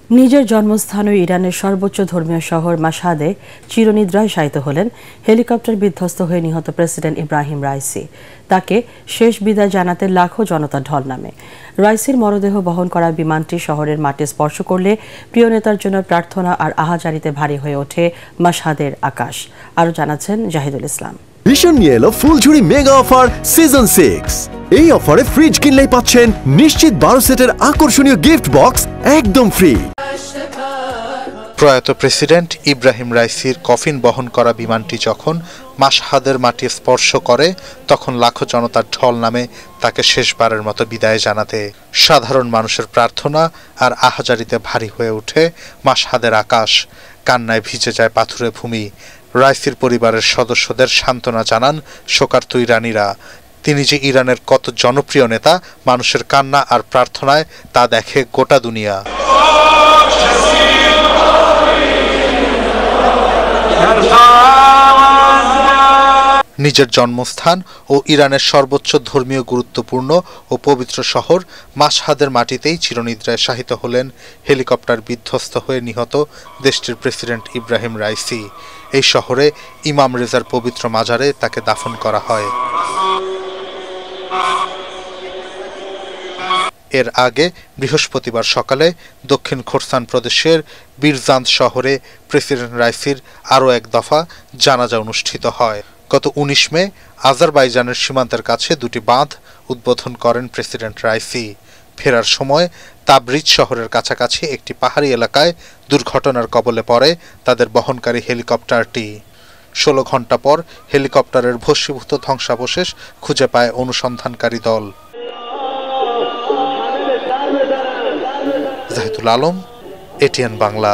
নিজের জন্মস্থান ও ইরানের সর্বোচ্চ ধর্মীয় শহর মাশহাদে চিরনিদ্রায় শায়িত হলেন হেলিকপ্টার বিধ্বস্ত হয়ে নিহত প্রেসিডেন্ট ইব্রাহিম রাইসি। তাকে শেষ বিদায় জানাতে লাখো জনতার ঢল নামে। রাইসির মরদেহ বহন করা বিমানটি শহরের মাটি স্পর্শ করলে প্রিয় নেতার জন্য প্রার্থনা আর আহাজারিতে ভারী হয়ে ওঠে মাশহাদের আকাশ। আরও জানাচ্ছেন জাহিদুল ইসলাম। ভীষণ নিয়ে এলো ফুলঝুরি মেগা অফার সিজন 6। এই অফারে ফ্রিজ কিনলেই পাচ্ছেন নিশ্চিত 12 সেটের আকর্ষণীয় গিফট বক্স একদম ফ্রি। প্রয়াত প্রেসিডেন্ট ইব্রাহিম রাইসির কফিন বহন করা বিমানটি যখন মাশহাদের মাটি স্পর্শ করে তখন লাখো জনতার ঢল নামে তাকে শেষবারের মতো বিদায় জানাতে। সাধারণ মানুষের প্রার্থনা আর আহাজারিতে ভারী হয়ে ওঠে মাশহাদের আকাশ। কান্নায় ভিজে যায় পাথুরে ভূমি। রাইসির পরিবারের সদস্যদের সান্ত্বনা জানান শোকার্ত ইরানিরা। তিনি যে ইরানের কত জনপ্রিয় নেতা, মানুষের কান্না আর প্রার্থনায় তা দেখে গোটা দুনিয়া। নিজের জন্মস্থান ও ইরানের সর্বোচ্চ ধর্মীয় গুরুত্বপূর্ণ ও পবিত্র শহর মাশহাদের মাটিতেই চিরনিদ্রায় শায়িত হলেন হেলিকপ্টার বিধ্বস্ত হয়ে নিহত দেশটির প্রেসিডেন্ট ইব্রাহিম রাইসি। এই শহরে ইমাম রেজার পবিত্র মাজারে তাকে দাফন করা হয়। এর আগে বৃহস্পতিবার সকালে দক্ষিণ খোরসান প্রদেশের বিরজান্দ শহরে প্রেসিডেন্ট রাইসির আরও এক দফা জানাজা অনুষ্ঠিত হয়। গত 19 মে আজারবাইজানের সীমান্তের কাছে দুটি বাঁধ উদ্বোধন করেন প্রেসিডেন্ট রাইসি। ফেরার সময় তাবরিজ শহরের কাছাকাছি একটি পাহাড়ি এলাকায় দুর্ঘটনার কবলে পড়ে তাদের বহনকারী হেলিকপ্টারটি। 16 ঘন্টা পর হেলিকপ্টারের ভস্মীভূত ধ্বংসাবশেষ খুঁজে পায় অনুসন্ধানকারী দল। জাহিদুল আলম, এটিএন বাংলা।